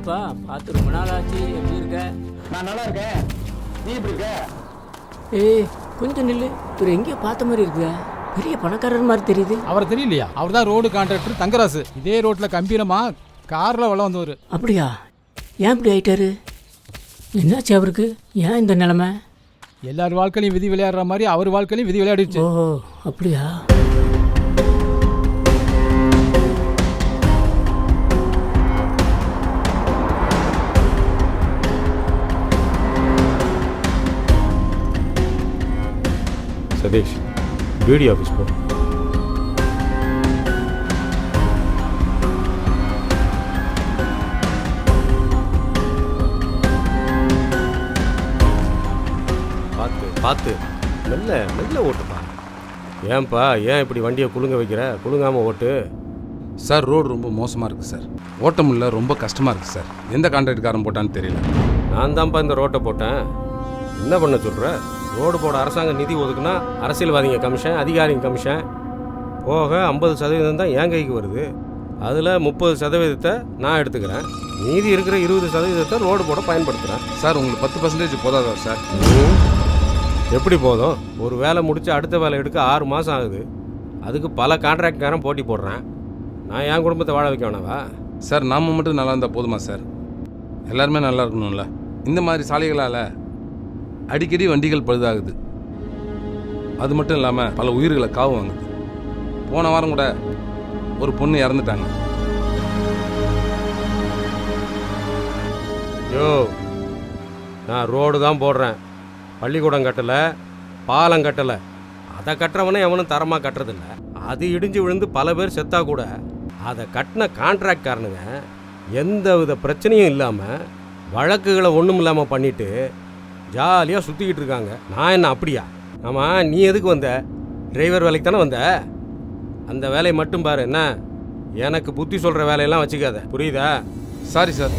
என்னப்பா பார்த்து ரொம்ப நாள் ஆச்சு, எப்படி இருக்க? நான் நல்லா இருக்கேன். நீ எப்படி இருக்க? ஏய் கொஞ்சம் நில்லு, இவர் எங்கேயோ பார்த்த மாதிரி இருக்கு. பெரிய பணக்காரர் மாதிரி தெரியுது. அவர் தெரியலையா? அவர் தான் ரோடு கான்ட்ராக்டர் தங்கராசு. இதே ரோட்டில் கம்பீரமா காரில் வளம் வந்தவர். அப்படியா? ஏன் இப்படி ஆயிட்டாரு? என்னாச்சு அவருக்கு? ஏன் இந்த நிலைமை? எல்லார் வாழ்க்கையிலையும் விதி விளையாடுற மாதிரி அவர் வாழ்க்கையிலையும் விதி விளையாடிச்சு. ஓ அப்படியா? சதீஷ், பிடி ஆஃபீஸ் போ. பார்த்து மெல்ல மெல்ல ஓட்டுப்பா. ஏன்பா, ஏன் இப்படி வண்டியை குலுங்க வைக்கிற? குலுங்காமல் ஓட்டு. சார், ரோடு ரொம்ப மோசமாக இருக்குது சார். ஓட்ட முடியல, ரொம்ப கஷ்டமாக இருக்குது சார். எந்த கான்ட்ராக்ட்காரன் போட்டான்னு தெரியல. நான் தான்ப்பா இந்த ரோட்டை போட்டேன். என்ன பண்ண சொல்கிற? ரோடு போட அரசாங்கம் நிதி ஒதுக்குனா அரசியல்வாதிங்க கமிஷன், அதிகாரிங்க கமிஷன் போக 50% தான் என் கைக்கு வருது. அதில் 30% நான் எடுத்துக்கிறேன். மீதி இருக்கிற 20% ரோடு போட பயன்படுத்துகிறேன். சார், உங்களுக்கு 10% போதாதா சார்? எப்படி போதும்? ஒரு வேலை முடித்து அடுத்த வேலை எடுக்க 6 மாதம் ஆகுது. அதுக்கு பல கான்ட்ராக்ட்காரன் போட்டி போடுறேன். நான் என் குடும்பத்தை வாழ வைக்க வேணாவா? சார், நாம் மட்டும் நல்லா இருந்தால் போதுமா சார்? எல்லாருமே நல்லா இருக்கணும்ல. இந்த மாதிரி சாலைகளால் அடிக்கடி வண்டிகள் பழுதாகுது. அது மட்டும் இல்லாமல் பல உயிர்களை காவு வாங்குது. போன வாரம் கூட ஒரு பொண்ணு இறந்துட்டாங்க. யோ, நான் ரோடு தான் போடுறேன். பள்ளிக்கூடம் கட்டலை, பாலம் கட்டலை. அதை கட்டுறவனே எவனும் தரமாக கட்டுறதில்ல. அது இடிஞ்சு விழுந்து பல பேர் செத்தா கூட அதை கட்டின கான்ட்ராக்ட்காரனுங்க எந்த வித பிரச்சனையும் இல்லாமல் வழக்குகளை ஒன்றும் இல்லாமல் பண்ணிவிட்டு ஜாலியாக சுற்றிக்கிட்டு இருக்காங்க. நான் என்ன அப்படியா? ஆமாம், நீ எதுக்கு வந்த? டிரைவர் வேலைக்கு தானே வந்த? அந்த வேலையை மட்டும் பாரு. என்ன, எனக்கு புத்தி சொல்கிற வேலையெல்லாம் வச்சுக்காத, புரியுதா? Sorry sir.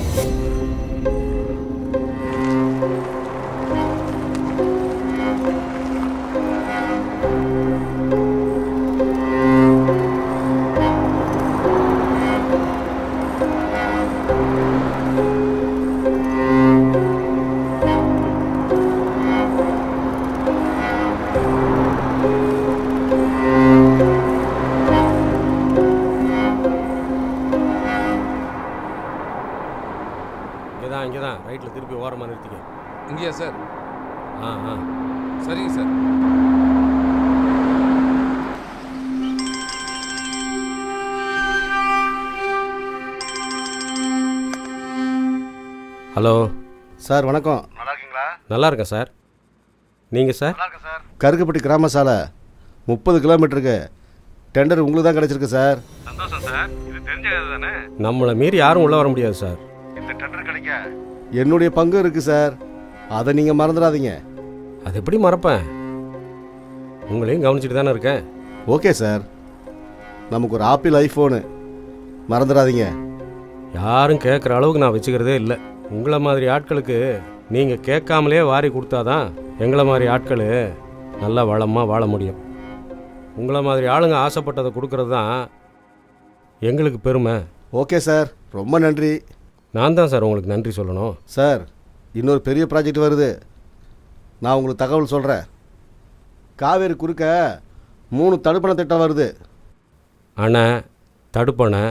இங்கே தான் ரைட்டில் திருப்பி ஓரமாக நிறுத்திக்க. இங்கேயா சார்? ஆ சரிங்க சார். ஹலோ சார் வணக்கம். நல்லா இருக்கீங்களா? நல்லா இருக்கேன் சார். நீங்கள் சார்? நல்லா இருக்கேன் சார். கருக்குப்பட்டி கிராம சாலை 30 கிலோமீட்டருக்கு டெண்டர் உங்களுக்கு தான் கிடச்சிருக்கு சார். சந்தோஷம் சார். இது தெரிஞ்ச கதை தானே? நம்மளை மீறி யாரும் உள்ளே வர முடியாது சார். இந்த டெண்டர் கிடைக்க என்னுடைய பங்கு இருக்குது சார். அதை நீங்கள் மறந்துடாதீங்க. அது எப்படி மறப்பேன்? உங்களையும் கவனிச்சுட்டு தானே இருக்கேன். Okay sir. நமக்கு ஒரு ஆப்பிள் ஐஃபோனு மறந்துடாதீங்க. யாரும் கேட்குற அளவுக்கு நான் வச்சுக்கிறதே இல்லை. உங்களை மாதிரி ஆட்களுக்கு நீங்கள் கேட்காமலே வாரி கொடுத்தாதான் எங்களை மாதிரி ஆட்கள் நல்லா வளமாக வாழ முடியும். உங்களை மாதிரி ஆளுங்க ஆசைப்பட்டதை கொடுக்கறது தான் எங்களுக்கு பெருமை. ஓகே சார், ரொம்ப நன்றி. நான் தான் சார் உங்களுக்கு நன்றி சொல்லணும். சார், இன்னொரு பெரிய ப்ராஜெக்ட் வருது. நான் உங்களுக்கு தகவல் சொல்கிறேன். காவேரி குறுக்க 3 தடுப்பணை திட்டம் வருது. அணை, தடுப்பணை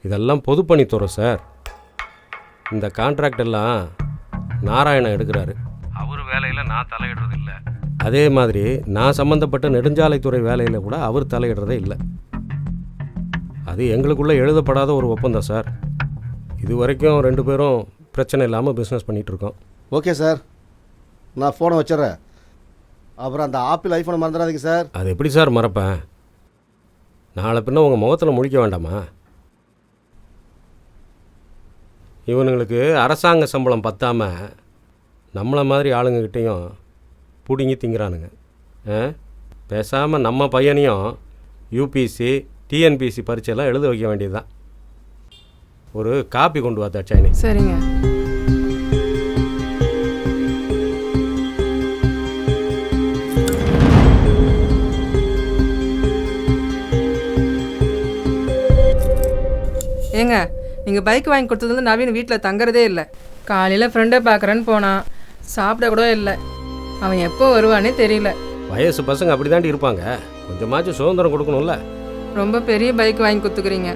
இதெல்லாம் பொதுப்பணித்துறை சார். இந்த கான்ட்ராக்ட் எல்லாம் நாராயணன் எடுக்கிறாரு. அவர் வேலையில் நான் தலையிடுறது இல்லை. அதே மாதிரி நான் சம்மந்தப்பட்ட நெடுஞ்சாலைத்துறை வேலையில் கூட அவர் தலையிடுறதே இல்லை. அது எங்களுக்குள்ளே எழுதப்படாத ஒரு ஒப்பந்தம் சார். இது வரைக்கும் 2 பேரும் பிரச்சனை இல்லாமல் பிஸ்னஸ் பண்ணிகிட்ருக்கோம். ஓகே சார், நான் ஃபோனை வச்சிட்றேன். அப்புறம் அந்த ஆப்பிள் ஐஃபோனை மறந்துடாதீங்க சார். அது எப்படி சார் மறப்பேன்? நாளை பின்ன உங்கள் முகத்தில் முழிக்க வேண்டாமா? இவனுங்களுக்கு அரசாங்க சம்பளம் பத்தாமல் நம்மளை மாதிரி ஆளுங்கக்கிட்டேயும் பிடுங்கி திங்கிறானுங்க. பேசாமல் நம்ம பையனையும் யூபிசி டிஎன்பிசி பரீட்சையெல்லாம் எழுத வைக்க வேண்டியது தான். ஒரு காப்பி கொண்டு வா தாட்சாயினி. சரிங்க. ஏங்க, நீங்கள் பைக் வாங்கி கொடுத்ததுலேருந்து நவீன் வீட்டில் தங்குறதே இல்லை. காலையில் ஃப்ரெண்டை பார்க்குறேன்னு போனான், சாப்பிட கூட இல்லை. அவன் எப்போ வருவானே தெரியல. வயசு பசங்க அப்படி தாண்டி இருப்பாங்க. கொஞ்சமாச்சும் சுதந்திரம் கொடுக்கணும்ல. ரொம்ப பெரிய பைக் வாங்கி கொடுத்துக்கிறீங்க,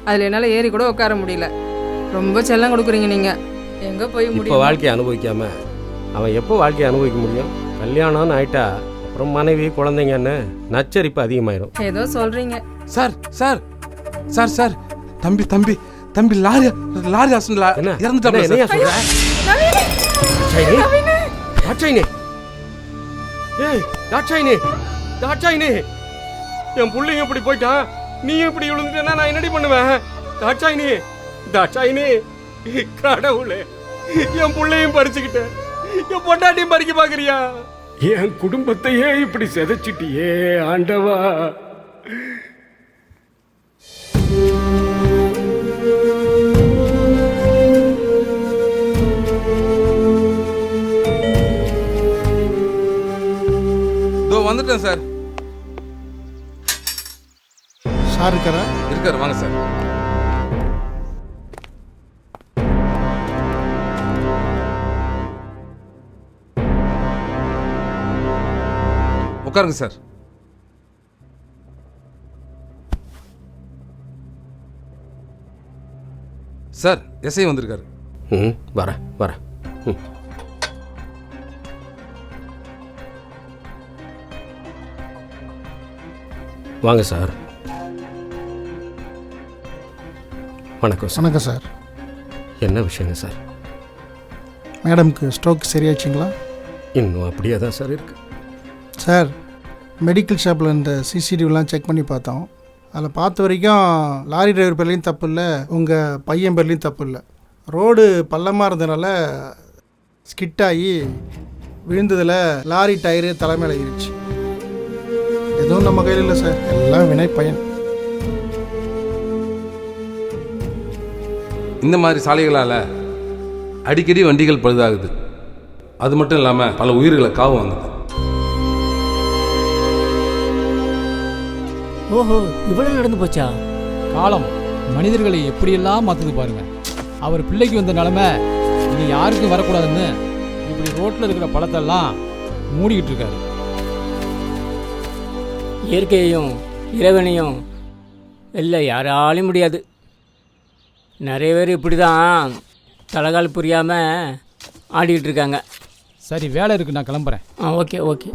அதில் என்னால் ஏறி கூட உட்கார முடியல. ரொம்ப செல்லம் கொடுக்குறீங்க நீங்கள். எங்கே போய் இப்போ முடியும்? வாழ்க்கையை அனுபவிக்காம அவன் எப்போ வாழ்க்கையை அனுபவிக்க முடியும்? கல்யாணம்னு ஆயிட்டா அப்புறம் மனைவி குழந்தைங்கன்னு நச்சரிப்பு அதிகமாயிரும். ஏதோ சொல்கிறீங்க. சார் சார் சார் சார் தம்பி தம்பி தம்பி லாரி லாரி ஆக்சிடென்ட்ல என்ன இறந்துட்டாப்ல என்னையா சார். சொல்ற? தாட்சாயினி, ஏய் தாட்சாயினி, தாட்சாயினி, என் புள்ளைங்க இப்படி போயிட்டான், நீ இப்படி விழுந்துட்டேன்னா நான் என்னடி பண்ணுவேன்? தாட்சாயினி, தாட்சாயினி, கடவுளே, என் புள்ளையும் பறிச்சுக்கிட்டேன், என் பொண்டாட்டியும் பறிக்க பாக்குறியா? என் குடும்பத்தையே இப்படி செதைச்சிட்டியே ஆண்டவா. இதோ வந்துட்டேன் சார். சார் இருக்காரா? இருக்காரு, வாங்க சார். உட்காருங்க சார். சார் எஸ்ஐ வந்திருக்காரு. ம், வரேன் வரேன். ம். வாங்க சார். வணக்கம் சார். வணக்கம் சார். என்ன விஷயங்க சார்? மேடம்க்கு ஸ்ட்ரோக் சரியாச்சுங்களா? இன்னும் அப்படியே தான் சார் இருக்கு. சார், மெடிக்கல் ஷாப்பில் இந்த சிசிடிவிலாம் செக் பண்ணி பார்த்தோம். அதில் பார்த்த வரைக்கும் லாரி டிரைவர் பேர்லேயும் தப்பு இல்லை, உங்கள் பையன் பேர்லேயும் தப்பு இல்லை. ரோடு பள்ளமாக இருந்ததுனால ஸ்கிட் ஆகி விழுந்ததில் லாரி டயரு தலைமையில் ஏறிச்சு. எதுவும் நம்ம கையில் இல்லை சார், எல்லாம் வினை பயன். இந்த மாதிரி சாலைகளால் அடிக்கடி வண்டிகள் பழுதாகுது. அது மட்டும் இல்லாமல் பல உயிர்களை காவு வாங்குது. ஓஹோ, இவ்வளவு நடந்து போச்சா? காலம் மனிதர்களை எப்படியெல்லாம் மாற்றுது பாருங்க. அவர் பிள்ளைக்கு வந்த நிலமை இனி யாருக்கும் வரக்கூடாதுன்னு இப்படி ரோட்டில் இருக்கிற பழத்தெல்லாம் மூடிக்கிட்டு இருக்காரு. இயற்கையையும் இறைவனையும் இல்லை யாராலையும் முடியாது. நிறைய பேர் இப்படி தான் தலைகால் புரியாமல் ஆடிக்கிட்டு இருக்காங்க. சரி, வேலை இருக்கு, நான் கிளம்புறேன். Okay okay.